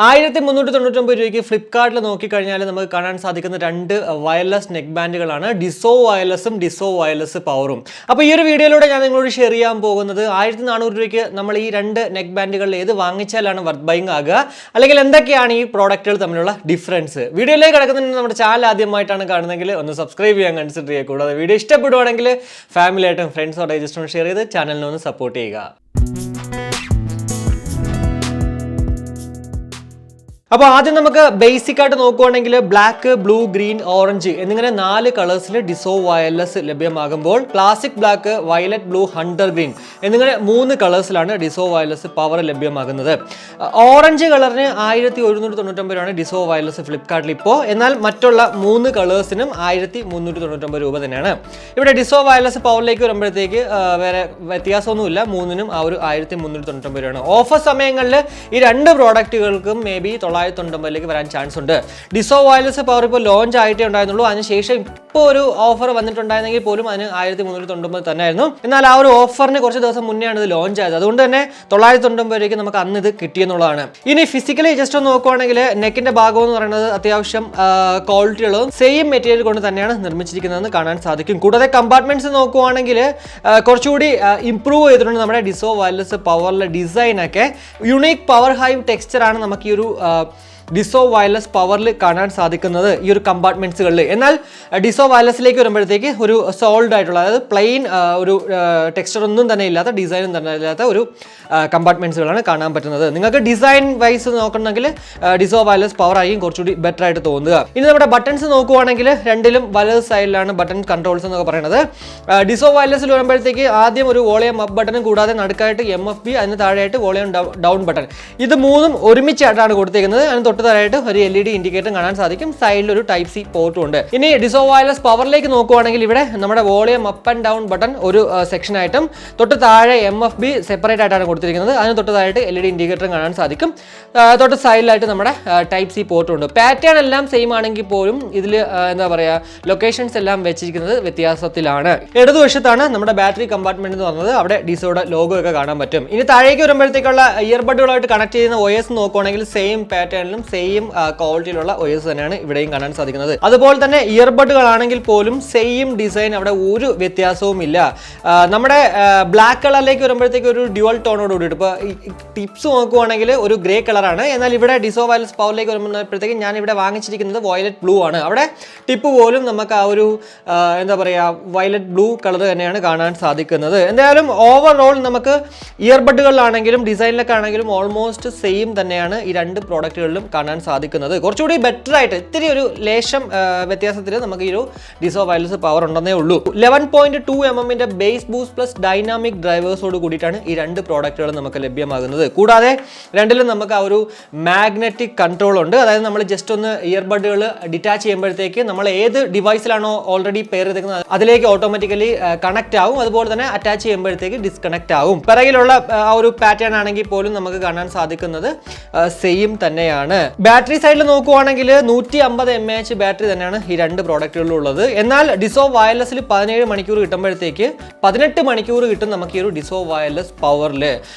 1399 രൂപയ്ക്ക് ഫ്ലിപ്കാർട്ടിൽ നോക്കിക്കഴിഞ്ഞാൽ നമുക്ക് കാണാൻ സാധിക്കുന്ന രണ്ട് വയർലെസ് നെക്ക് ബാൻഡുകളാണ് ഡിസോ വയർലെസ്സും ഡിസോ വയർലെസ് പവറും. അപ്പോൾ ഈ ഒരു വീഡിയോയിലൂടെ ഞാൻ നിങ്ങളോട് ഷെയർ ചെയ്യാൻ പോകുന്നത് 1400 രൂപയ്ക്ക് നമ്മൾ ഈ രണ്ട് നെക്ക് ബാൻഡുകളിൽ ഏത് വാങ്ങിച്ചാലാണ് വർത്ത് ബൈങ് ആകുക, അല്ലെങ്കിൽ എന്തൊക്കെയാണ് ഈ പ്രോഡക്റ്റുകൾ തമ്മിലുള്ള ഡിഫറൻസ്. വീഡിയോയിലേക്ക് കിടക്കുന്നതിന് നമ്മുടെ ചാനൽ ആദ്യമായിട്ടാണ് കാണുന്നതെങ്കിൽ ഒന്ന് സബ്സ്ക്രൈബ് ചെയ്യാൻ കൺസിഡർ ചെയ്യുക. കൂടാതെ വീഡിയോ ഇഷ്ടപ്പെടുവാണെങ്കിൽ ഫാമിലിയായിട്ടും ഫ്രണ്ട്സോടെ ജസ്റ്റ് ഒന്ന് ഷെയർ ചെയ്ത് ചാനലിനെ ഒന്ന് സപ്പോർട്ട് ചെയ്യുക. അപ്പോൾ ആദ്യം നമുക്ക് ബേസിക് ആയിട്ട് നോക്കുവാണെങ്കിൽ ബ്ലാക്ക്, ബ്ലൂ, ഗ്രീൻ, ഓറഞ്ച് എന്നിങ്ങനെ 4 കളേഴ്സിൽ ഡിസോ വയർലെസ് ലഭ്യമാകുമ്പോൾ classic black, violet blue, hunter green എന്നിങ്ങനെ 3 കളേഴ്സിലാണ് ഡിസോ വയർലെസ് പവർ ലഭ്യമാകുന്നത്. ഓറഞ്ച് കളറിന് 1199 രൂപയാണ് ഡിസോ വയർലെസ് ഫ്ലിപ്കാർട്ടിൽ ഇപ്പോൾ. എന്നാൽ മറ്റുള്ള 3 കളേഴ്സിനും 1399 രൂപ തന്നെയാണ്. ഇവിടെ ഡിസോ വയർലെസ് പവറിലേക്ക് വരുമ്പോഴത്തേക്ക് വേറെ വ്യത്യാസമൊന്നുമില്ല, 3നും ആ ഒരു 1399 രൂപയാണ്. ഓഫർ സമയങ്ങളിൽ ഈ രണ്ട് പ്രോഡക്റ്റുകൾക്കും മേ ബി 999 വരാൻ ചാൻസ് ഉണ്ട്. ഡിസോ വയർലെസ് പവർ ഇപ്പോൾ ലോഞ്ച് ആയിട്ടേ ഉണ്ടായിരുന്നുള്ളൂ. അതിനുശേഷം ഇപ്പോൾ ഒരു ഓഫർ വന്നിട്ടുണ്ടായിരുന്നെങ്കിൽ പോലും അതിന് 1399 തന്നെ ആയിരുന്നു. എന്നാൽ ആ ഒരു ഓഫറിന് കുറച്ച് ദിവസം മുന്നെയാണ് ഇത് ലോഞ്ച് ആയത്. അതുകൊണ്ട് തന്നെ 999 രൂപയ്ക്ക് നമുക്ക് അന്ന് ഇത് കിട്ടിയെന്നുള്ളതാണ്. ഇനി ഫിസിക്കലി ജസ്റ്റ് ഒന്ന് നോക്കുവാണെങ്കിൽ നെക്കിന്റെ ഭാഗം എന്ന് പറയുന്നത് അത്യാവശ്യം ക്വാളിറ്റി ഉള്ളതും സെയിം മെറ്റീരിയൽ കൊണ്ട് തന്നെയാണ് നിർമ്മിച്ചിരിക്കുന്നതെന്ന് കാണാൻ സാധിക്കും. കൂടാതെ കമ്പാർട്ട്മെന്റ്സ് നോക്കുവാണെങ്കിൽ കുറച്ചുകൂടി ഇംപ്രൂവ് ചെയ്തിട്ടുണ്ട് നമ്മുടെ ഡിസോ വയർലെസ് പവറിലെ ഡിസൈനൊക്കെ. യുണീക്ക് പവർ ഹൈവ് ടെക്സ്ചറാണ് നമുക്ക് ഈ ഒരു ഡിസോ വയർലെസ് പവറിൽ കാണാൻ സാധിക്കുന്നത് ഈ ഒരു കമ്പാർട്ട്മെന്റ്സുകളിൽ. എന്നാൽ ഡിസോ വയർലെസ്സിലേക്ക് വരുമ്പോഴത്തേക്ക് ഒരു സോൾഡ് ആയിട്ടുള്ള, അതായത് പ്ലെയിൻ ഒരു ടെക്സ്ചർ ഒന്നും തന്നെ ഇല്ലാത്ത, ഡിസൈനും തന്നെ ഇല്ലാത്ത ഒരു കമ്പാർട്ട്മെന്റ്സുകളാണ് കാണാൻ പറ്റുന്നത്. നിങ്ങൾക്ക് ഡിസൈൻ വൈസ് നോക്കണമെങ്കിൽ ഡിസോ വയർലെസ് പവർ ആയിരിക്കും കുറച്ചുകൂടി ബെറ്റർ ആയിട്ട് തോന്നുക. ഇനി നമ്മുടെ ബട്ടൺസ് നോക്കുവാണെങ്കിൽ രണ്ടിലും വലത് സൈഡിലാണ് ബട്ടൺ കൺട്രോൾസ് എന്നൊക്കെ പറയുന്നത്. ഡിസോ വയർലെസ്സിൽ വരുമ്പോഴത്തേക്ക് ആദ്യം ഒരു വോളിയം അപ്പ് ബട്ടണും കൂടാതെ നടുക്കായിട്ട് MFB, അതിന് താഴെയായിട്ട് വോളിയം ഡൗൺ ബട്ടൺ, ഇത് മൂന്നും ഒരുമിച്ചായിട്ടാണ് കൊടുത്തിരിക്കുന്നത്. അതിന് തൊട്ടതായിട്ട് ഒരു LED ഇൻഡിക്കേറ്റർ കാണാൻ സാധിക്കും. സൈഡിൽ ഒരു ടൈപ്പ് C പോർട്ടും ഉണ്ട്. ഇനി ഡിസോ വയർലെസ് പവറിലേക്ക് നോക്കുവാണെങ്കിൽ ഇവിടെ നമ്മുടെ volume up and down button ഒരു സെക്ഷൻ ആയിട്ടും തൊട്ട് താഴെ MFB സെപ്പറേറ്റ് ആയിട്ടാണ് കൊടുത്തിരിക്കുന്നത്. അതിന് തൊട്ടതായിട്ട് LED ഇൻഡിക്കേറ്റർ കാണാൻ സാധിക്കും. തൊട്ട് സൈഡിലായിട്ട് നമ്മുടെ ടൈപ്പ് C പോർട്ടും ഉണ്ട്. പാറ്റേൺ എല്ലാം സെയിം ആണെങ്കിൽ പോലും ഇതിൽ എന്താ പറയുക, ലൊക്കേഷൻസ് എല്ലാം വെച്ചിരിക്കുന്നത് വ്യത്യാസത്തിലാണ്. ഇടതുവശത്താണ് നമ്മുടെ ബാറ്ററി കമ്പാർട്ട്മെന്റ് എന്ന് പറഞ്ഞത്. അവിടെ ഡിസോയുടെ ലോഗോ ഒക്കെ കാണാൻ പറ്റും. ഇനി താഴേക്ക് വരുമ്പോഴത്തേക്കുള്ള ഇയർബഡുകളായിട്ട് കണക്ട് ചെയ്യുന്ന OS നോക്കുവാണെങ്കിൽ സെയിം പാറ്റേണിലും സെയിം ക്വാളിറ്റിയിലുള്ള OS തന്നെയാണ് ഇവിടെയും കാണാൻ സാധിക്കുന്നത്. അതുപോലെ തന്നെ ഇയർബഡുകളാണെങ്കിൽ പോലും സെയിം ഡിസൈൻ, അവിടെ ഒരു വ്യത്യാസവും ഇല്ല. നമ്മുടെ ബ്ലാക്ക് കളറിലേക്ക് വരുമ്പോഴത്തേക്ക് ഒരു ഡ്യുവൽ ടോണോട് കൂടിയിട്ട്, ഇപ്പോൾ ടിപ്സ് നോക്കുവാണെങ്കിൽ ഒരു ഗ്രേ കളറാണ്. എന്നാൽ ഇവിടെ ഡിസോ വയർലെസ് പവറിലേക്ക് വരുമ്പോഴത്തേക്ക് ഞാൻ ഇവിടെ വാങ്ങിച്ചിരിക്കുന്നത് വയലറ്റ് ബ്ലൂ ആണ്. അവിടെ ടിപ്പ് പോലും നമുക്ക് ആ ഒരു എന്താ പറയുക, വയലറ്റ് ബ്ലൂ കളർ തന്നെയാണ് കാണാൻ സാധിക്കുന്നത്. എന്തായാലും ഓവറോൾ നമുക്ക് ഇയർബഡുകളിലാണെങ്കിലും ഡിസൈനിലൊക്കെ ആണെങ്കിലും ഓൾമോസ്റ്റ് സെയിം തന്നെയാണ് ഈ രണ്ട് പ്രോഡക്റ്റുകളിലും കാണാൻ സാധിക്കുന്നത്. കുറച്ചുകൂടി ബെറ്റർ ആയിട്ട് ഇത്തിരി ഒരു ലേശം വ്യത്യാസത്തിൽ നമുക്ക് ഈ ഒരു ഡിസോ വയർലെസ് പവർ ഉണ്ടെന്നേ ഉള്ളൂ. 11.2 mm bass boost plus dynamic ഡ്രൈവേഴ്സോട് കൂടിയിട്ടാണ് ഈ രണ്ട് പ്രോഡക്റ്റുകളും നമുക്ക് ലഭ്യമാകുന്നത്. കൂടാതെ രണ്ടിലും നമുക്ക് ആ ഒരു മാഗ്നറ്റിക് കൺട്രോൾ ഉണ്ട്. അതായത് നമ്മൾ ജസ്റ്റ് ഒന്ന് ഇയർബഡുകൾ ഡിറ്റാച്ച് ചെയ്യുമ്പോഴത്തേക്ക് നമ്മൾ ഏത് ഡിവൈസിലാണോ ഓൾറെഡി പെയർ ചെയ്തിരിക്കുന്നത് അതിലേക്ക് ഓട്ടോമാറ്റിക്കലി കണക്ട് ആവും. അതുപോലെ തന്നെ അറ്റാച്ച് ചെയ്യുമ്പോഴത്തേക്ക് ഡിസ്കണക്ട് ആവും. പിറകിലുള്ള ആ ഒരു പാറ്റേൺ ആണെങ്കിൽ പോലും നമുക്ക് കാണാൻ സാധിക്കുന്നത് സെയിം തന്നെയാണ്. ബാറ്ററി സൈഡിൽ നോക്കുവാണെങ്കിൽ 150 mAh ബാറ്ററി തന്നെയാണ് ഈ രണ്ട് പ്രോഡക്റ്റുകളിലും ഉള്ളത്. എന്നാൽ ഡിസോ വയർലെസ്സിൽ 17 മണിക്കൂർ കിട്ടുമ്പോഴത്തേക്ക് 18 മണിക്കൂർ കിട്ടും നമുക്ക് ഈ ഒരു ഡിസോ വയർലെസ് പവറിൽ.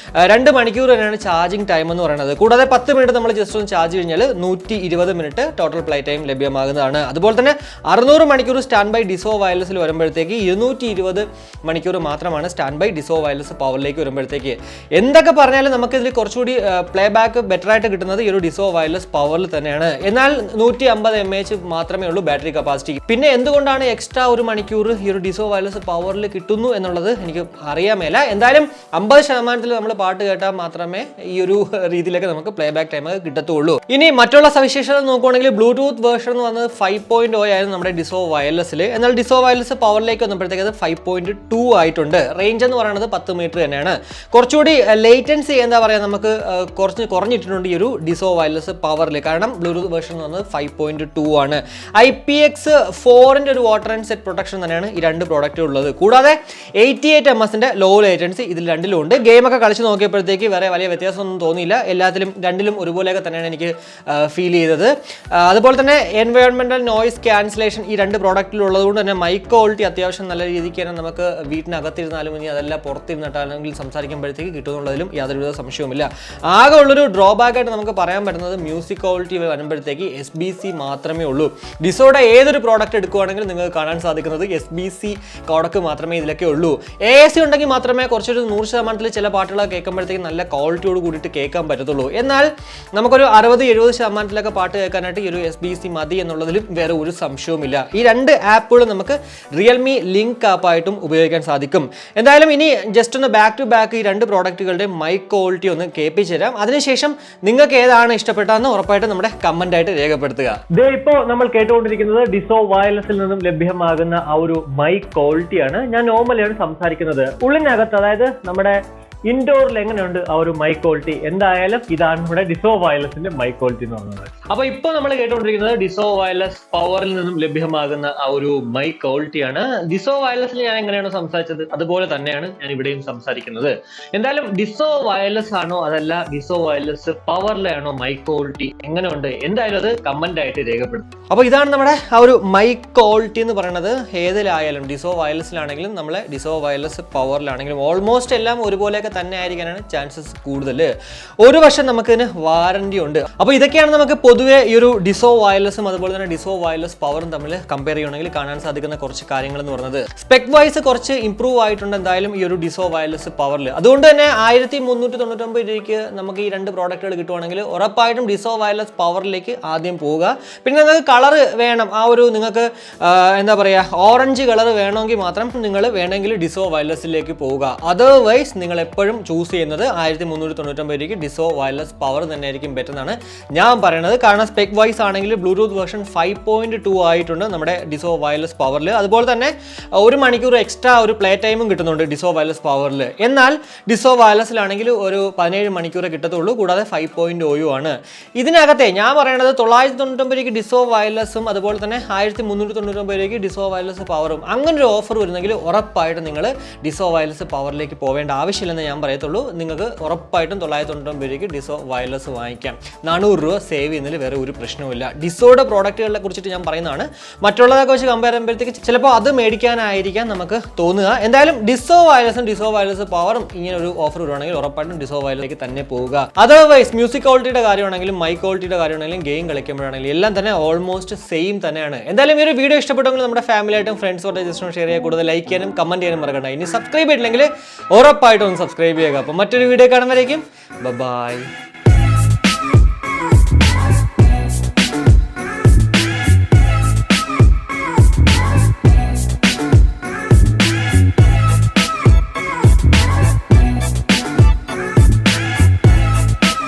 2 മണിക്കൂർ തന്നെയാണ് ചാർജിങ് ടൈം എന്ന് പറയുന്നത്. കൂടാതെ 10 മിനിറ്റ് നമ്മൾ ജസ്റ്റ് ഒന്ന് ചാർജ് കഴിഞ്ഞാൽ 120 മിനിറ്റ് ടോട്ടൽ പ്ലേ ടൈം ലഭ്യമാകുന്നതാണ്. അതുപോലെ തന്നെ 600 മണിക്കൂർ സ്റ്റാൻഡ് ബൈ ഡിസോ വയർലെസ്സിൽ വരുമ്പോഴത്തേക്ക് 220 മണിക്കൂർ മാത്രമാണ് സ്റ്റാൻഡ് ബൈ ഡിസോ വയർലെസ് പവറിലേക്ക് വരുമ്പോഴത്തേക്ക്. എന്തൊക്കെ പറഞ്ഞാലും നമുക്ക് ഇതിൽ കുറച്ചുകൂടി പ്ലേ ബാക്ക് ബെറ്റർ ആയിട്ട് കിട്ടുന്നത് ഈ ഒരു ഡിസോ വയർലെസ് പവറിൽ തന്നെയാണ്. എന്നാൽ 150 mAh മാത്രമേ ഉള്ളൂ ബാറ്ററി കപ്പാസിറ്റി. പിന്നെ എന്തുകൊണ്ടാണ് എക്സ്ട്രാ 1 മണിക്കൂർ ഈ ഒരു ഡിസോ വയർലെസ് പവറിൽ കിട്ടുന്നു എന്നുള്ളത് എനിക്ക് അറിയാമേല. എന്തായാലും 50% നമ്മൾ പാട്ട് കേട്ടാൽ മാത്രമേ ഈ ഒരു രീതിയിലൊക്കെ നമുക്ക് പ്ലേ ബാക്ക് ടൈം കിട്ടത്തുള്ളൂ. ഇനി മറ്റുള്ള സവിശേഷത നോക്കുവാണെങ്കിൽ ബ്ലൂടൂത്ത് വേർഷൻ എന്ന് പറഞ്ഞത് 5.0 ആയിരുന്നു നമ്മുടെ ഡിസോ വയർലെസ്സിൽ. എന്നാൽ ഡിസോ വയർലെസ് പവറിലേക്ക് വന്നപ്പോഴത്തേക്ക് അത് 5.2 ആയിട്ടുണ്ട്. റേഞ്ച് എന്ന് പറയുന്നത് 10 മീറ്റർ തന്നെയാണ്. കുറച്ചുകൂടി ലേറ്റൻസി എന്താ പറയുക, നമുക്ക് കുറഞ്ഞിട്ടുണ്ട് ഈ ഒരു ഡിസോ വയർലെസ് പവറിൽ. കാരണം ബ്ലൂടൂത്ത് വേർഷൻ എന്ന് പറഞ്ഞത് 5.2 ആണ്. IPX4ന്റെ ഒരു വാട്ടർ ആൻഡ് സെറ്റ് പ്രൊട്ടക്ഷൻ തന്നെയാണ് ഈ രണ്ട് പ്രോഡക്റ്റ് ഉള്ളത്. കൂടാതെ 88 ms ലോ ലേറ്റൻസി ഇതിൽ രണ്ടിലും ഉണ്ട്. ഗെയിമൊക്കെ കളിച്ച് നോക്കിയപ്പോഴത്തേക്ക് വേറെ വലിയ വ്യത്യാസമൊന്നും തോന്നിയില്ല. രണ്ടിലും ഒരുപോലെയൊക്കെ തന്നെയാണ് എനിക്ക് ഫീൽ ചെയ്തത്. അതുപോലെ തന്നെ എൻവയോൺമെന്റൽ നോയിസ് ക്യാൻസലേഷൻ ഈ രണ്ട് പ്രോഡക്റ്റിലുള്ളത് കൊണ്ട് തന്നെ മൈക്ക് ക്വാളിറ്റി അത്യാവശ്യം നല്ല രീതിക്ക് തന്നെ നമുക്ക് വീട്ടിനകത്തിരുന്നാലും ഇനി അതെല്ലാം പുറത്തിരുന്നിട്ടാണെങ്കിൽ സംസാരിക്കുമ്പോഴത്തേക്ക് കിട്ടുമെന്നുള്ളതിലും യാതൊരുവിധ സംശയവുമില്ല. ആകെ ഉള്ളൊരു ഡ്രോബാക്ക് ആയിട്ട് നമുക്ക് പറയാൻ പറ്റുന്നത് മ്യൂസിക് ക്വാളിറ്റി വരുമ്പോഴത്തേക്ക് SBC മാത്രമേ ഉള്ളൂ. ഡിസോയുടെ ഏതൊരു പ്രോഡക്റ്റ് എടുക്കുകയാണെങ്കിലും നിങ്ങൾക്ക് കാണാൻ സാധിക്കുന്നത് SBC കോഡക്ക് മാത്രമേ ഇതിലൊക്കെ ഉള്ളൂ. AAC ഉണ്ടെങ്കിൽ മാത്രമേ കുറച്ചൊരു 100% ചില പാട്ടുകളൊക്കെ കേൾക്കുമ്പോഴത്തേക്ക് നല്ല ക്വാളിറ്റിയോട് കൂടിയിട്ട് കേൾക്കാൻ പറ്റത്തുള്ളൂ. എന്നാൽ നമുക്കൊരു 60-70% പാട്ട് കേൾക്കാനായിട്ട് ഈ ഒരു SBC മതി എന്നുള്ളതിലും വേറെ ഒരു സംശയവുമില്ല. ഈ രണ്ട് ആപ്പുകൾ നമുക്ക് റിയൽമി ലിങ്ക് ആപ്പായിട്ടും ഉപയോഗിക്കാൻ സാധിക്കും. എന്തായാലും ഇനി ജസ്റ്റ് ഒന്ന് ബാക്ക് ടു ബാക്ക് ഈ രണ്ട് പ്രോഡക്റ്റുകളുടെ മൈക്ക് ക്വാളിറ്റി ഒന്ന് കേൾപ്പിച്ചു തരാം. അതിനുശേഷം നിങ്ങൾക്ക് ഏതാണ് ഇഷ്ടപ്പെട്ടതെന്ന് ഉറപ്പായിട്ട് നമ്മുടെ കമന്റ് ആയിട്ട് രേഖപ്പെടുത്തുക. ഇപ്പോൾ നമ്മൾ കേട്ടുകൊണ്ടിരിക്കുന്നത് ഡിസോ വയർലെസ്സിൽ നിന്നും ലഭ്യമാകുന്ന ആ ഒരു മൈക്ക് ക്വാളിറ്റിയാണ്. ഞാൻ നോർമലിയാണ് സംസാരിക്കുന്നത്. ഉള്ളിനകത്ത് അതായത് നമ്മുടെ ഇൻഡോറിൽ എങ്ങനെയുണ്ട് ആ ഒരു മൈക്ക് ക്വാളിറ്റി? എന്തായാലും ഇതാണ് നമ്മുടെ ഡിസോ വയർലെസിന്റെ മൈക്ക് ക്വാളിറ്റി എന്ന് പറയുന്നത്. അപ്പൊ ഇപ്പോൾ നമ്മൾ കേട്ടുകൊണ്ടിരിക്കുന്നത് ഡിസോ വയർലെസ് പവറിൽ നിന്നും ലഭ്യമാകുന്ന ആ ഒരു മൈക്ക് ക്വാളിറ്റിയാണ്. ഡിസോ വയർലെസിൽ ഞാൻ എങ്ങനെയാണ് സംസാരിച്ചത് അതുപോലെ തന്നെയാണ് ഞാൻ ഇവിടെയും സംസാരിക്കുന്നത്. എന്തായാലും ഡിസോ വയർലെസ് ആണോ അതല്ല ഡിസോ വയർലെസ് പവറിലാണോ മൈക്ക് ക്വാളിറ്റി എങ്ങനെയുണ്ട് എന്തായാലും അത് കമന്റ് ആയിട്ട് രേഖപ്പെടുത്തും. അപ്പൊ ഇതാണ് നമ്മുടെ ആ ഒരു മൈക്ക് ക്വാളിറ്റി എന്ന് പറയുന്നത്. ഏതിലായാലും ഡിസോ വയർലെസിലാണെങ്കിലും നമ്മളെ ഡിസോ വയർലെസ് പവറിലാണെങ്കിലും ഓൾമോസ്റ്റ് എല്ലാം ഒരുപോലെ തന്നെ ആയിരിക്കാനാണ് ചാൻസസ് കൂടുതൽ. ഒരു വർഷം നമുക്ക് ഇതിന് വാറന്റി ഉണ്ട്. അപ്പോൾ ഇതൊക്കെയാണ് നമുക്ക് പൊതുവെ ഈ ഒരു ഡിസോ വയർലെസും അതുപോലെ തന്നെ ഡിസോ വയർലെസ് പവറും തമ്മിൽ കമ്പയർ ചെയ്യണമെങ്കിൽ കാണാൻ സാധിക്കുന്ന കുറച്ച് കാര്യങ്ങൾ എന്ന് പറയുന്നത്. സ്പെക് വൈസ് കുറച്ച് ഇംപ്രൂവ് ആയിട്ടുണ്ട് എന്തായാലും ഈ ഒരു ഡിസോ വയർലെസ് പവറിൽ. അതുകൊണ്ട് തന്നെ 1399 രൂപയ്ക്ക് നമുക്ക് ഈ രണ്ട് പ്രോഡക്റ്റുകൾ കിട്ടുവാണെങ്കിൽ ഉറപ്പായിട്ടും ഡിസോ വയർലെസ് പവറിലേക്ക് ആദ്യം പോവുക. പിന്നെ നിങ്ങൾക്ക് കളർ വേണം, ആ ഒരു നിങ്ങൾക്ക് എന്താ പറയുക ഓറഞ്ച് കളർ വേണമെങ്കിൽ മാത്രം നിങ്ങൾ വേണമെങ്കിൽ ഡിസോ വയർലെസ്സിലേക്ക് പോവുക. അതർവൈസ് നിങ്ങൾ എപ്പോഴും ചൂസ് ചെയ്യുന്നത് 1399 രൂപയ്ക്ക് ഡിസോ വയർലെസ് പവർ തന്നെയായിരിക്കും ബെറ്റർ എന്നാണ് ഞാൻ പറയുന്നത്. കാരണം സ്പെക് വൈസ് ആണെങ്കിൽ ബ്ലൂടൂത്ത് വേർഷൻ 5.2 ആയിട്ടുണ്ട് നമ്മുടെ ഡിസോ വയർലെസ് പവറിൽ. അതുപോലെ തന്നെ 1 മണിക്കൂർ എക്സ്ട്രാ ഒരു പ്ലേ ടൈമും കിട്ടുന്നുണ്ട് ഡിസോ വയർലെസ് പവറിൽ. എന്നാൽ ഡിസോ വയർലെസ്സിലാണെങ്കിൽ ഒരു 17 മണിക്കൂറേ കിട്ടത്തുള്ളൂ. കൂടാതെ 5.0 ആണ്. ഇതിനകത്തെ ഞാൻ പറയുന്നത് 999 രൂപയ്ക്ക് ഡിസോ വയർലെസ്സും അതുപോലെ തന്നെ 1399 രൂപയ്ക്ക് ഡിസോ വയർലെസ് പവറും അങ്ങനെ ഒരു ഓഫർ വരുന്നെങ്കിൽ ഉറപ്പായിട്ടും നിങ്ങൾ ഡിസോ വയർലെസ് പവറിലേക്ക് പോവേണ്ട ആവശ്യമില്ലെന്ന് ഞാൻ പറയത്തുള്ളൂ. നിങ്ങൾക്ക് ഉറപ്പായിട്ടും 999 രൂപയ്ക്ക് ഡിസോ വയർലെസ് വാങ്ങിക്കാം. 400 രൂപ സേവ് ചെയ്യുന്നതിൽ വേറെ ഒരു പ്രശ്നവുമില്ല. ഡിസോയുടെ പ്രോഡക്റ്റുകളെ കുറിച്ചിട്ട് ഞാൻ പറയുന്നതാണ്. മറ്റുള്ളതൊക്കെ വെച്ച് കമ്പയർ ചെയ്യുമ്പോഴത്തേക്ക് ചിലപ്പോൾ അത് മേടിക്കാനായിരിക്കാം നമുക്ക് തോന്നുക. എന്തായാലും ഡിസോ വയർലെസ്സും ഡിസോ വയർലെസ് പവറും ഇങ്ങനെ ഒരു ഓഫർ വരുവാണെങ്കിൽ ഉറപ്പായിട്ടും ഡിസോ വയർലെസ്സിലേക്ക് തന്നെ പോവുക. അതർവൈസ് മ്യൂസിക് ക്വാളിറ്റിയുടെ കാര്യമാണെങ്കിലും മൈക്ക് ക്വാളിറ്റിയുടെ കാര്യമാണെങ്കിലും ഗെയിം കളിക്കുമ്പോഴാണെങ്കിലും എല്ലാം തന്നെ ഓൾമോസ്റ്റ് സെയിം തന്നെയാണ്. എന്തായാലും ഈ ഒരു വീഡിയോ ഇഷ്ടപ്പെട്ടെങ്കിൽ നമ്മുടെ ഫാമിലിയായിട്ടും ഫ്രണ്ട്സോടെ ജസ്റ്റ് ഷെയർ ചെയ്യുക. കൂടുതൽ ലൈക്ക് ചെയ്യാനും കമന്റ് ചെയ്യാനും മറക്കണ്ട. ഇനി സബ്സ്ക്രൈബ് ചെയ്തില്ലെങ്കിൽ ഉറപ്പായിട്ടും ഒന്ന് സബ്സ്ക്രൈബ് ചെയ്യുക. അപ്പോൾ മറ്റൊരു വീഡിയോ കാണുമ്പോഴേക്കും ബൈ.